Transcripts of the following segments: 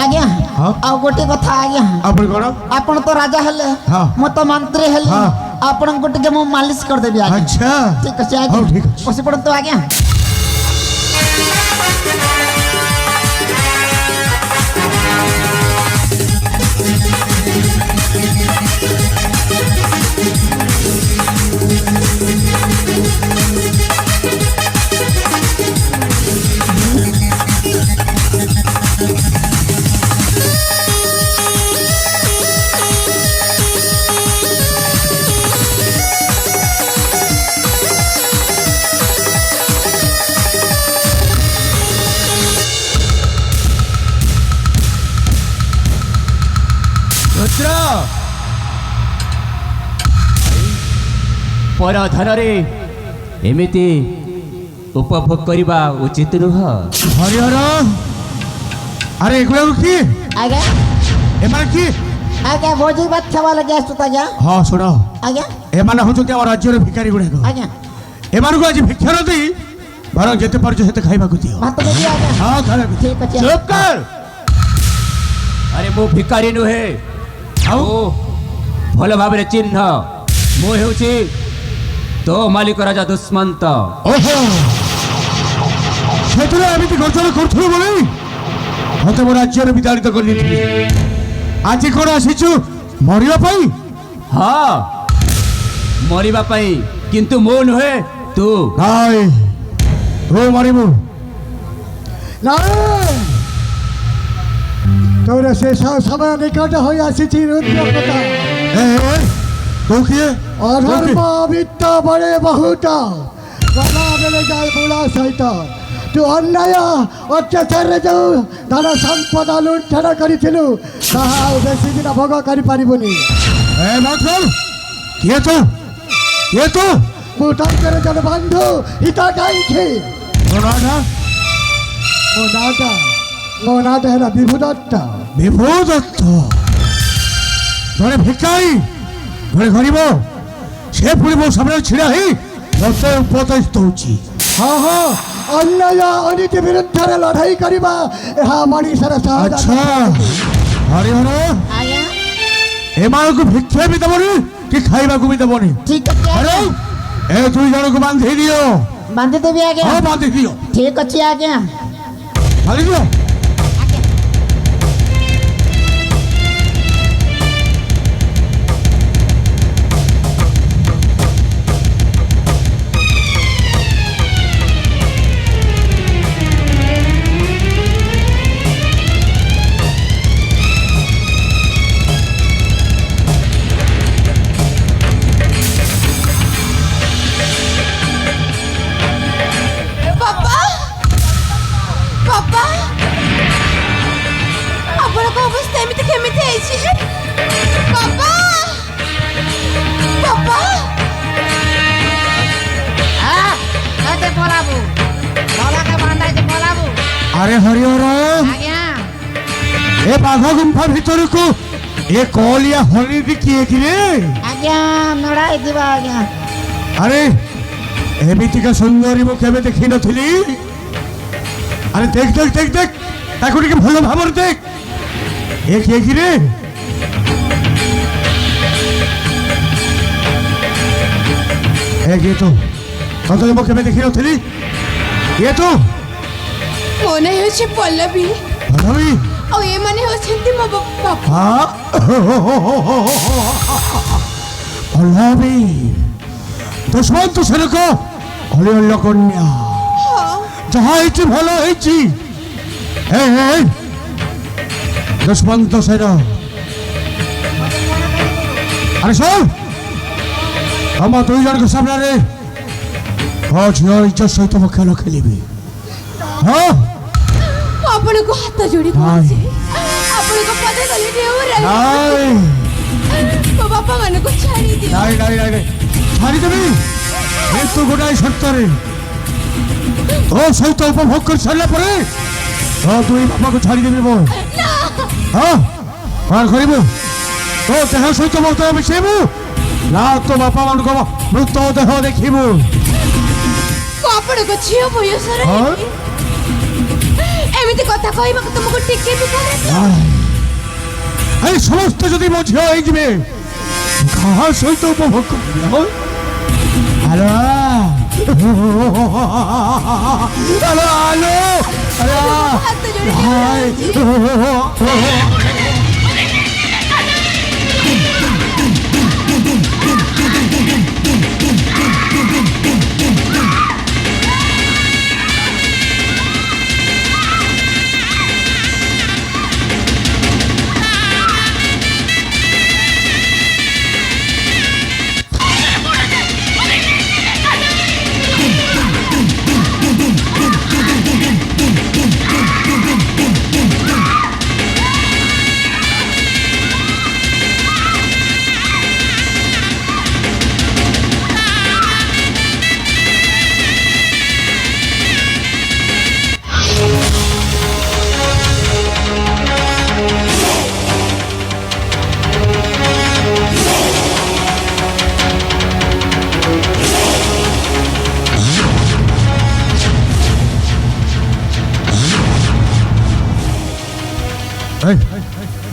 आज्ञा हाँ? आ गोटे कथा आज्ञा आपण कोन आपण तो राजा हेले हाँ। मो तो मंत्री हेले हाँ। आपण गोटे के मो मालिश कर देबी आज्ञा अच्छा ठीक अछि हाँ, आज्ञा ठीक अछि। बसी पड़ तो आज्ञा रुद्र पर धନରେ ଏମିତି ଉପଭୋଗ କରିବା ଉଚିତ ନୁହଁ। हरिहर अरे एगुला की आज्ञा एमान की आज्ञा भोजी बात खावा लगे आसुत आज्ञा हां सुनो आज्ञा एमान होचोते हम राज्यर भिखारी गुडे आज्ञा एमान को आज भिक्षा न देई बरं जेते परजो हेते खाइबा को दियो भात देबी आज्ञा हां खाइबा को ठीक अछि चुप कर। अरे मु भिकारी नुहे ଆଉ ଭଲ ଭାବରେ ଚିହ୍ନ ମୁଁ ହେଉଛି ତୋ ମାଲିକ ରାଜା ଦୁଷ୍ମନ୍ତ। ओहो सेतरे एमिति गर्जन करथुल बोले मते मो राज्यर विताड़ित कर देथि आज कोन आसीछु मरिया पई ହଁ ମରିବା ପାଇଁ କିନ୍ତୁ ମୁଁ ନୁହେଁ ତୁ। ନାଇଁ ତୁ ମରିବୁ तोर से समय निकट हो आसी रुद्र कथा ए तू किए अधर्म वित्त बड़े बहुत गला बेले जाए बुला सहित तू अन्याय अत्याचार जो धन संपद लुंठन करिथिलु ताहा बेसी दिन भोग करि पारिबुनी ए मतलब किए तू मु तांकर जन बंधु हिता कांखी कोनाडा मो नाटा है विभुदत्त विभूदत्त जड़े भिकारी जड़े गरीब से पुणी मो सामने छिड़ा ही मते उपदेश दउची हाँ हाँ अन्याय अनीति विरुद्ध लड़ाई करवा यह मनीषर अच्छा हरिहर आज्ञा एमान को भिक्षा भी दबनी कि खाइबा को भी दबनी ठीक अछि अरे आज्ञा ए दुई जन को बांधी दियो बांध देबी आज्ञा हां बांधी दियो ठीक अछि आज्ञा खाली दियो बाबा बाबा आपन को अवस्था एमिति केमिति आइछि बाबा बाबा हां कते पलाबू बाबा के बांधाई जे पलाबू अरे हरिहर आज्ञा ए बाघ गुंफा भीतर को ए कोलिया हरी दी किए किरे आज्ञा नड़ाई दिबा आज्ञा अरे एमिति का सुंदरी मु केबे देखि नथिली अरे देख देख देख देख ताको के भलो भाबर देख एक एक रे एक ये तो कतले मु केबे देखि नथिली ये तो मोने होछि पल्लवी भलवी ओ ए माने होछंती मो बाबा हां भलवी दुष्मंत सेन को हलियल कन्या जहाँ होती भल होती दुष्मंत सेन अरे सुन हम दुई जन के सामने झील इज्जत सहित मो खेल खेली हाँ आपन को हाथ जोड़ी नाई। कहूछि आपन को पदे गली देउ रे नाई मो बाबा मन को छाड़ी दे नाई नाई नाई छाड़ी देवी ये तो गोटाए सत्तरे तो सहित उपभोग कर सारा पर तो दुई बापा को छाड़ी देवी मो हाँ कौन करू तो देह सहित मत मिसेबू ना तो बापा मान को मृत देह देखू को आपन को झियो बयस रे हाँ एमिति কথা কইବାକୁ ତୁମକୁ ଟିକେ ବି ଭଲ এই সমস্ত যদি ମୋ ଝିଅ ହେଇଯିବେ କାହା ସହିତ ଉପଭୋଗ କରିବି ଆଲୋ ଆଲୋ ଆଲୋ ହାତ ଯୋଡ଼ି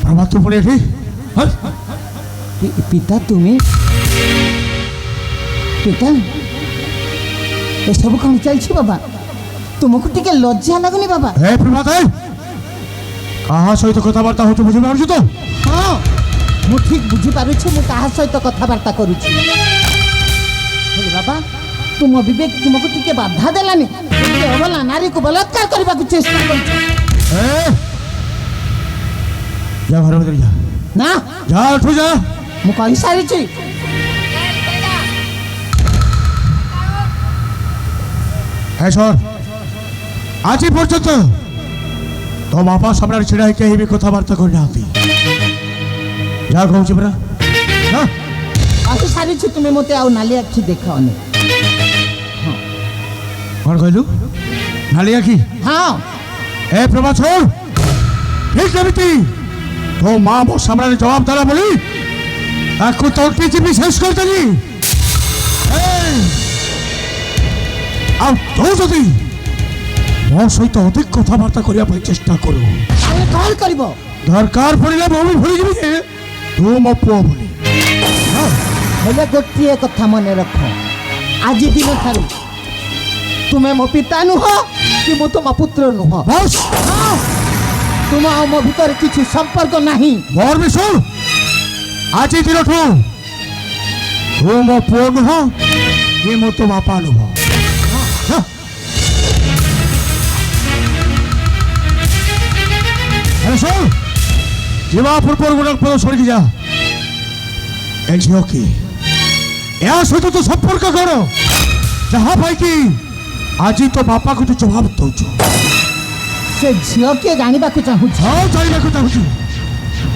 প্রভাত তো পড়ে এসে পিতা তুমি পিতা এসবু কଣ চাইছি বাবা ତୁମକୁ ଟିକେ ଲଜ୍ଜା ଲାଗୁନି ବାବା হে প্রভাত কাহা সহিত কথাবার্তা হচ্ছে বুঝি পারছো তো ହଁ ମୁଁ ଠିକ ବୁଝିପାରୁଛି ମୁଁ କାହା ସହିତ କଥାବାର୍ତ୍ତା କରୁଛି ହେଲେ ବାବା ତୁମ ବିବେକ ତୁମକୁ ଟିକେ ବାଧା ଦେଲାନି ଟିକେ ଅବଲା ନାରୀକୁ ବଳାତ୍କାର କରିବାକୁ ଚେଷ୍ଟା କରୁଛ যা ঘরের ভিতরে যা ନା যা উঠো যা ମୁଁ କହିସାରିଛି হ্যাঁ সর আজই পর্যন্ত তো বাপা সামনে ছিড়া হয়ে কেহি বি কথাবার্তা করে না যা কହୁଛି পরা না କହିସାରିଛି ତୁମେ ମୋତେ ଆଉ ନାଲି ଆଖି ଦେଖାଅନି କଣ କହିଲୁ ନାଲି ଆଖି ହଁ এ প্রভা ছোড় ঠিক এমিতি তো মা ମୋ ସାମ୍ନାରେ ଜବାବ ଦେଲା ବୋଲି ତାକୁ ତୋଟିଛି ବିଶେଷ କରିଦେଲି ଆଉ ତୁ ଯଦି ମୋ ସହିତ ଅଧିକ କଥାବାର୍ତ୍ତା କରିବା ପାଇଁ ଚେଷ୍ଟା କରୁ ତାହେଲେ କ'ଣ କରିବ ଦରକାର ପଡ଼ିଲେ ମୁଁ ବି ଭୁଲିଯିବି ଯେ ତୁ ମୋ ପୁଅ ବୋଲି ହେଲେ ଗୋଟିଏ କଥା ମନେ ରଖ ଆଜି ଦିନ ଠାରୁ ତୁମେ ମୋ ପିତା ନୁହଁ କି ମୁଁ ତୁମ ପୁତ୍ର ନୁହଁ ବସ୍ ତୁମ ଆଉ ମୋ ଭିତରେ କିଛି ସମ୍ପର୍କ ନାହିଁ ମୋର ବି ଶୁଣ ଆଜି ଦିନଠୁ ତୁ ମୋ ପୁଅ ନୁହଁ କି ମୁଁ ତୋ ବାପା ନୁହଁ ଆରେ ଶୁଣ ଯିବା ପୂର୍ବରୁ ଗୋଟେ ପଦ ଶୁଣିକି ଯା ଏ ଝିଅ କି ଏହା ସହିତ ତୁ ସମ୍ପର୍କ କର ଯାହା ପାଇକି ଆଜି ତୋ ବାପାକୁ ତୁ ଜବାବ ଦଉଛୁ ସେ ଝିଅ କିଏ ଜାଣିବାକୁ ଚାହୁଁଛି ହଁ ଜାଣିବାକୁ ଚାହୁଁଛି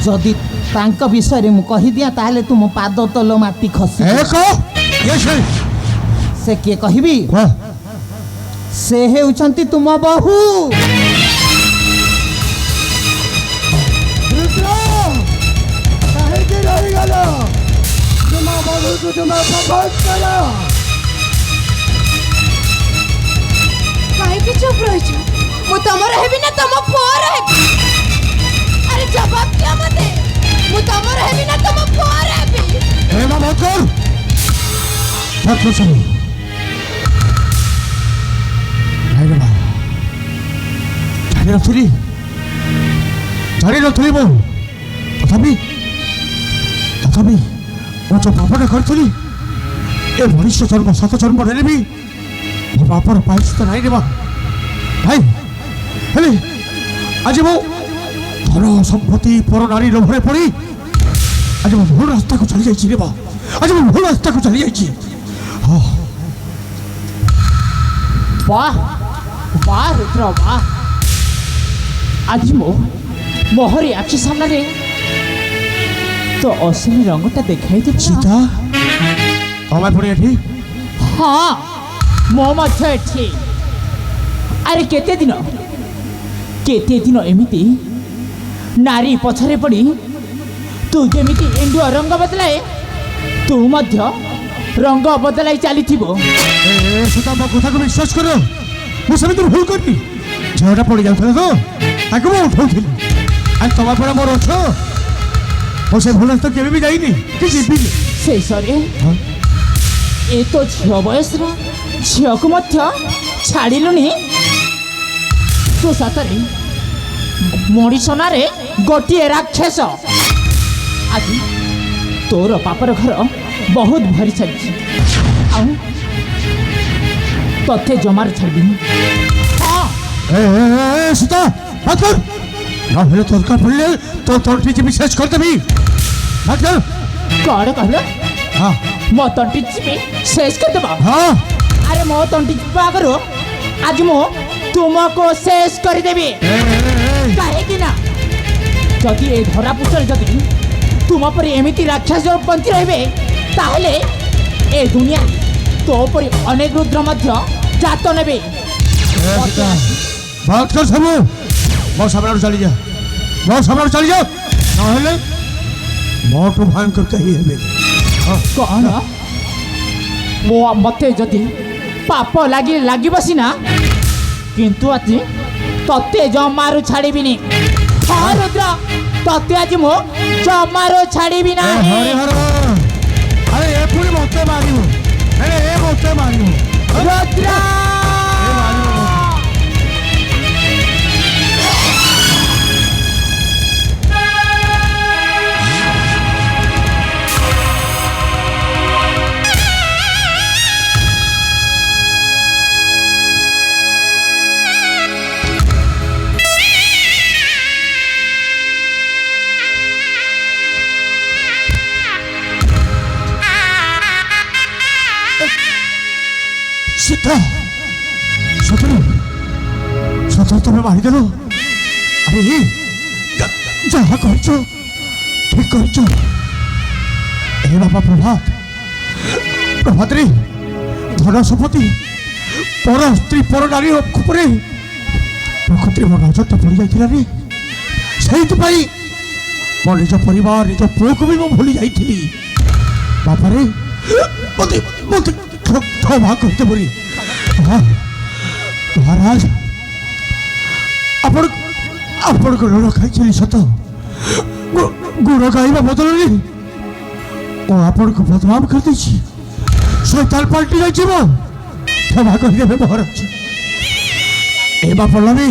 ଯଦି ତାଙ୍କ ବିଷୟରେ ମୁଁ କହିଦିଏ ତାହେଲେ ତୁମ ପାଦ ତଳ ମାଟି ଖସି ଏକ ସେ କିଏ କହିବି ସେ ହେଉଛନ୍ତି ତୁମ ବୋହୂ କାହିଁକି ରହିଗଲ ତୁମ ବୋହୂକୁ ତୁମେ ପ୍ରପୋଜ କର କାହିଁକି ଚୁପ୍ ରହିଛୁ ମୁଁ ତମର ହେବି ନା ତମ ପୁଅର ହେବି ଆରେ ଜବାବ ଦିଅ ମତେ ମୁଁ ତମର ହେବି ନା ତମ ପୁଅର ହେବି ଏ ମା ବନ୍ଦ କର ଛାତ୍ର ସବୁ ନାଇରେ ମା ଜାଣିନଥିଲି ମୁଁ ତଥାପି ମୁଁ ଯୋଉ ପାପଟା କରିଥିଲି ଏ ମଣିଷ ଜନ୍ମ 7 ଜନ୍ମ ନେଲେ ବି ମୋ ବାପର ପ୍ରାୟଶ୍ଚିତ ନାହିଁ ରେ ମା ଭାଇ ହେଲେ ଆଜି ମୁଁ ଧନ ସମ୍ପତ୍ତି ପର ନାରୀ ଲୋଭରେ ପଡ଼ି ଆଜି ମୁଁ ଭୁଲ ରାସ୍ତାକୁ ଚାଲି ଯାଇଛି ରେ ମା ଆଜି ମୁଁ ଭୁଲ ରାସ୍ତାକୁ ଚାଲି ଯାଇଛି ବାଃ ବାଃ ରୁଦ୍ର ବାଃ ଆଜି ମୋହରି ଆଖି ସାମ୍ନାରେ ତ ଅସଲି ରଙ୍ଗଟା ଦେଖାଇ ଦେଉଛି ସୀତା ତମେ ପୁଣି ଏଠି ହଁ ମୋ ମଧ୍ୟ ଏଠି ଆରେ କେତେ ଦିନ ଏମିତି ନାରୀ ପଛରେ ପଡ଼ି ତୁ ଯେମିତି ଏଣ୍ଡୁଅ ରଙ୍ଗ ବଦଳାଏ ତୁ ମଧ୍ୟ ରଙ୍ଗ ବଦଳାଇ ଚାଲିଥିବ ସୀତା ମୋ କଥାକୁ ବିଶ୍ୱାସ କର ମୁଁ ସେମିତି ଭୁଲ କରିନି ଝିଅଟା ପଡ଼ି ଯାଉଥିଲା ତ ତାକୁ ମୁଁ ଉଠଉଥିଲି ଆଉ ତମେ ପରେ ମୋର ଅଛ ମୁଁ ସେ ଭୁଲ ତ କେବେ ବି ଯାଇନି କି ଯିବିନି ଶେଷରେ ଏ ତ ଝିଅ ବୟସର ଝିଅକୁ ମଧ୍ୟ ଛାଡ଼ିଲୁନି ତୁ ସତରେ ମଣିଷ ନାଁରେ ଗୋଟିଏ ରାକ୍ଷସ ଆଜି ତୋର ପାପର ଘର ବହୁତ ଭରି ଚାଲିଛି ଆଉ ତତେ ଜମାରୁ ଛାଡ଼ିବିନି ହଁ ସୀତା ବାତ କର ନହେଲେ ଦରକାର ପଡ଼ିଲେ ତୋ ତଣ୍ଟି ଯିବି ଶେଷ କରିଦେବି ବାତ କର କ'ଣ କହିଲ ହଁ ମୋ ତଣ୍ଟି ଚିପି ଶେଷ କରିଦେବ ହଁ ଆରେ ମୋ ତଣ୍ଟି ଚିପା ଆଗରୁ ଆଜି ମୁଁ ତୁମକୁ ଶେଷ କରିଦେବି କାହିଁକି ନା ଯଦି ଏ ଧରା ପୃଷ୍ଠରେ ଯଦି ତୁମ ପରି ଏମିତି ରାକ୍ଷସ ବଞ୍ଚି ରହିବେ ତାହେଲେ ଏ ଦୁନିଆ ତୋ ପରି ଅନେକ ରୁଦ୍ର ମଧ୍ୟ ଜାତ ନେବେ ବାତ କର ସବୁ ମୋ ସାମ୍ନାରୁ ଚାଲିଯା ମୋ ସାମ୍ନାରୁ ଚାଲିଯା ନହେଲେ ମୋଠୁ ଭୟଙ୍କର କେହି ହେବେ କ'ଣ ମତେ ଯଦି ପାପ ଲାଗିବ ସିନା କିନ୍ତୁ ଆଜି ତତେ ଜମାରୁ ଛାଡ଼ିବିନି ହଁ ରୁଦ୍ର ତତେ ଆଜି ମୁଁ ଜମାରୁ ଛାଡ଼ିବି ନାହିଁ ହରିହର ଆରେ ଏ ପୁଣି ମତେ ମାରିବ ଆରେ ଏ ମତେ ମାରିବ ରୁଦ୍ର ସୀତା ସତରୁ ସତରୁ ତମେ ମାରିଦେଲ ଆରେ ଯାହା କରିଛ ଠିକ କରିଛ ଏ ବାପା ପ୍ରଭାତରେ ଧନ ସମ୍ପତ୍ତି ପର ସ୍ତ୍ରୀ ପର ନାରୀ ଉପରେ ପ୍ରକୃତିରେ ମୋ ନଜରଟା ପଡ଼ିଯାଇଥିଲା ରେ ସେଇଥିପାଇଁ ମୋ ନିଜ ପରିବାର ନିଜ ପୁଅକୁ ବି ମୁଁ ଭୁଲି ଯାଇଥିଲି ବାପାରେ ମତେ ମତେ ক্ষমা করতে পারি মহারাজ ଆପଣଙ୍କ ଋଣ ଖାଇଥିଲି ସତ ଗୁଣ ଗାଇବା ବଦଳରେ ମୁଁ ଆପଣଙ୍କୁ ବଦନାମ କରିଦେଇଛି ଶୈତାନ ପାଲଟି ଯାଇଛି ମୁଁ କ୍ଷମା କରିଦେବେ ମହାରାଜ ଏ ବା ପଲ୍ଲବୀ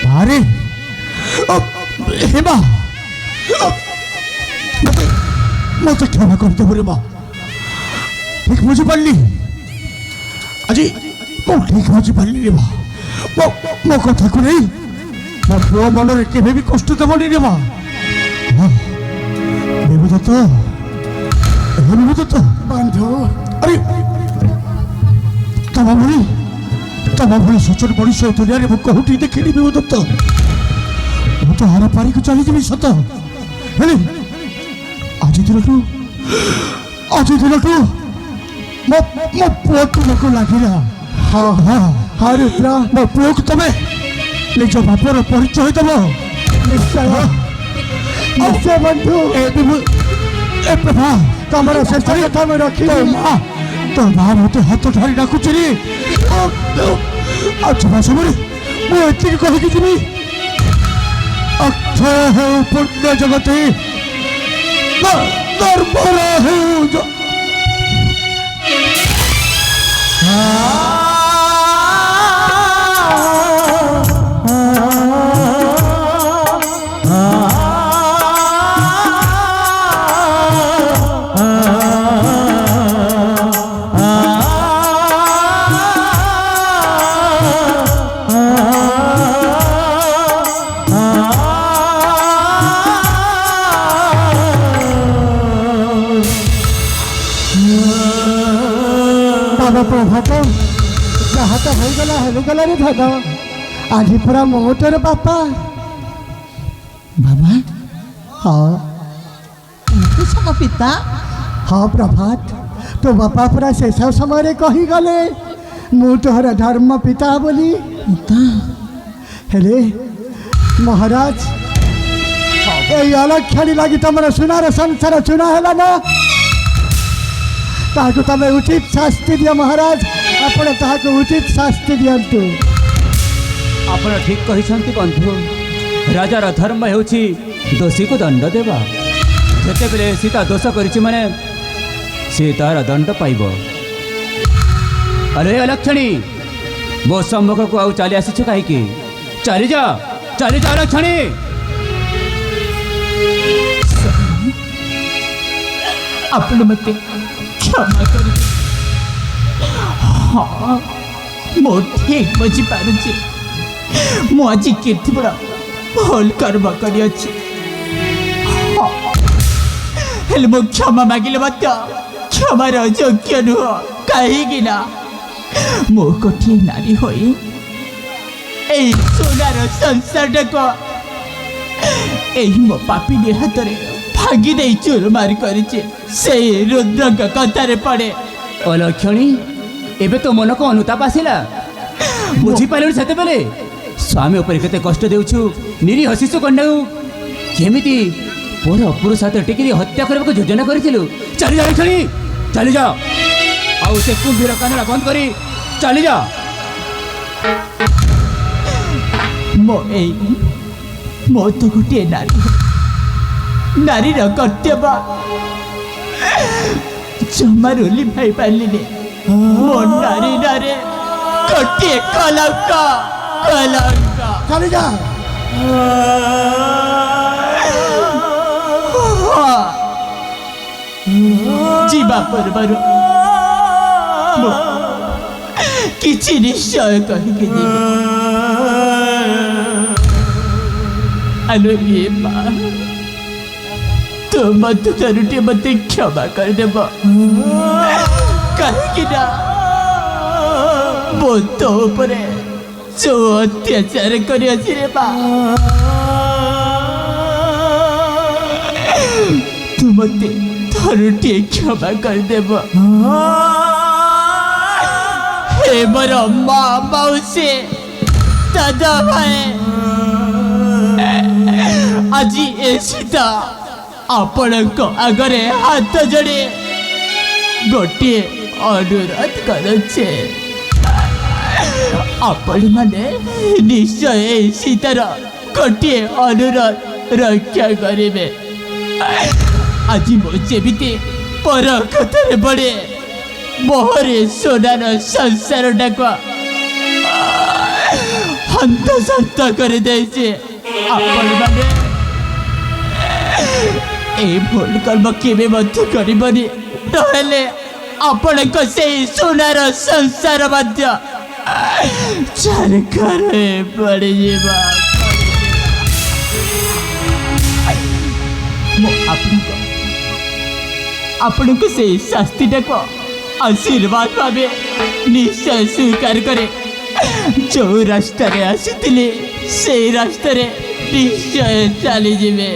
ବାହାରେ ହେବା ମତେ କ୍ଷମା କରିଦେବ ରେ ମା ঠিক বুঝিপারি আজি ঠিক বুঝিপারি রে মা মো কথাକୁ নেই ମୋ ପୁଅ ମନରେ କେବେ ବି କଷ୍ଟ ଦେବନି ରେ ମା ବିଭୂଦତ୍ତ ବନ୍ଧୁ ଆରେ ତମ ଭଳି ସଚୋଟ ମଣିଷ ଦୁନିଆରେ ମୁଁ କୋଉଠି ଦେଖିନି ବିଭୂଦତ୍ତ ମୁଁ ତ ହାର ପାରିକୁ ଚାଲିଯିବି ସତ ହେଲେ ଆଜି ଦିନଠୁ ମୋ ପୁଅକୁ ଲୋକ ଲାଗିଲା ହଁ ରୁଦ୍ର ମୋ ପୁଅକୁ ତମେ ନିଜ ବାପର ପରିଚୟ ଦେବ ନିଶ୍ଚୟ ବନ୍ଧୁ ଏ ପ୍ରଭା ତମର ଶେଷ କଥା ମୁଁ ରଖିବି ତୋ ମା ମତେ ହାତ ଧରି ଡାକୁଛି ରେ ଆଉ ଯିବା ସମୟରେ ମୁଁ ଏତିକି କହିକି ଯିବି ଅକ୍ଷୟ ହେଉ ପୁଣ୍ୟ ଜଗତେ ନିର୍ମଳ ହେଉ ପ୍ରଭାତ ଯାହା ତ ହେଇଗଲା ହେଇଗଲା ରେ ଭାଗ ଆଜି ପୁରା ମୋଟର ବାପା ବାବା ହଁ ସମ ପିତା ହଁ ପ୍ରଭାତ ତୋ ବାପା ପୁରା ଶେଷ ସମୟରେ କହିଗଲେ ମୁଁ ତୋର ଧର୍ମ ପିତା ବୋଲି ହେଲେ ମହାରାଜ এই অলক্ষণী লাগি তোমার সোনার সংসার চুনা হল না তাহাকে তুমি উচিত শাস্তি দিও মহারাজ আপনি তাহাকে উচিত শাস্তি দিয়ন্তু ଆପଣ ଠିକ୍ କହିଛନ୍ତି ବନ୍ଧୁ। ରାଜାର ଧର୍ମ ହେଉଛି ଦୋଷୀକୁ ଦଣ୍ଡ ଦେବା। ଯେତେବେଳେ ସୀତା ଦୋଷ କରିଛି ମାନେ ସେ ତାର ଦଣ୍ଡ ପାଇବ। ଆରେ ଲକ୍ଷ୍ମଣୀ, ମୋ ସମ୍ମୁଖକୁ ଆଉ ଚାଲି ଆସିଛୁ କାହିଁକି? ଚାଲିଯା ଲକ୍ଷ୍ମଣୀ। ଆପଣ ମୋତେ କ୍ଷମା କରିବେ। ହଁ, ମୁଁ ଠିକ୍ ବୁଝିପାରୁଛି ମୁଁ ଆଜି କେତେ ବଡ଼ ଭୁଲ କର୍ମ କରିଅଛି। ହଁ, ହେଲେ ମୁଁ କ୍ଷମା ମାଗିଲେ ମଧ୍ୟ କ୍ଷମାର ଯୋଗ୍ୟ ନୁହଁ। କାହିଁକି ନା ମୁଁ ଗୋଟିଏ ନାରୀ ହୋଇ এই সোনার সংসারটাকে এই ମୋ ପାପିନୀ ହାତରେ ଭାଙ୍ଗି ଦେଇ ଚୁରମାର କରିଛି। ସେଇ ରୁଦ୍ରଙ୍କ କଥାରେ ପଡ଼େ। ଲକ୍ଷ୍ମଣୀ, ଏବେ ତ ମନକୁ ଅନୁତାପ ଆସିଲା। ବୁଝିପାରିଲୁ ସେତେବେଳେ ସ୍ୱାମୀ ଉପରେ କେତେ କଷ୍ଟ ଦେଉଛୁ। ନିରୀହ ଶିଶୁ କନ୍ୟାକୁ କେମିତି ପର ପୁରୁଷ ହାତ ଟେକି ହତ୍ୟା କରିବାକୁ ଯୋଜନା କରିଥିଲୁ। ଚାଲିଯା ଲକ୍ଷ୍ମଣୀ, ଚାଲିଯା। ଆଉ ସେ କୁମ୍ଭୀର କାନ୍ଦଣା ବନ୍ଦ କରି ଚାଲିଯା। ମୋ ତ ଗୋଟିଏ ନାରୀର କର୍ତ୍ତବ୍ୟ ଜମାରୁ ଲିଭାଇ ପାରିଲିନି। ମୋ ନାରୀରେ ଗୋଟିଏ କଲଙ୍କ। ଚାଲି ଯା। ଯିବା ପୂର୍ବରୁ କିଛି ନିଶ୍ଚୟ କହିକି ଯିବି। ଆଲୋ ଏ ମା, ତୁ ମଧ୍ୟ ଥରୁଟିଏ ମୋତେ କ୍ଷମା କରିଦେବ। କାହିଁକି ନା ମୁଁ ତୋ ଉପରେ ଯୋଉ ଅତ୍ୟାଚାର କରିଅଛି ରେ ମା, ତୁ ମୋତେ ଥରୁଟିଏ କ୍ଷମା କରିଦେବ। ହେ ମୋର ମା, ମାଉସୀ, ଦାଦା ଭାଇ, ଆଜି ଏ ସୀତା ଆପଣଙ୍କ ଆଗରେ ହାତ ଯୋଡ଼ି ଗୋଟିଏ ଅନୁରୋଧ କରୁଛେ। ଆପଣମାନେ ନିଶ୍ଚୟ এই ସୀତାର ଗୋଟିଏ ଅନୁରୋଧ ରକ୍ଷା କରିବେ। ଆଜି ମୁଁ ଯେମିତି ପର କଥାରେ ପଡ଼େ ମୋହରେ সোনার ସଂସାରଟାକୁ ହନ୍ତସନ୍ତ କରିଦେଇଛି। ଆପଣମାନେ এই ভুল কর্ম কেবে ମଧ୍ୟ କରିବନି, ନହେଲେ ଆପଣଙ୍କ ସେଇ সোনার ସଂସାର ମଧ୍ୟ ଛାରଖାର ପଡ଼ିଯିବ। ମୁଁ ଆପଣଙ୍କୁ ସେଇ ଶାସ୍ତିଟାକୁ ଆଶୀର୍ବାଦ ଭାବେ ନିଶ୍ଚୟ ସ୍ୱୀକାର କରେ। ଯେଉଁ ରାସ୍ତାରେ ଆସିଥିଲେ ସେଇ ରାସ୍ତାରେ ନିଶ୍ଚୟ ଚାଲିଯିବେ।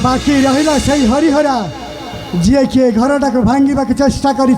ବାକି ରହିଲା ସେଇ ହରିହରା ଯିଏକି ଏ ଘରଟାକୁ ଭାଙ୍ଗିବାକୁ ଚେଷ୍ଟା କରି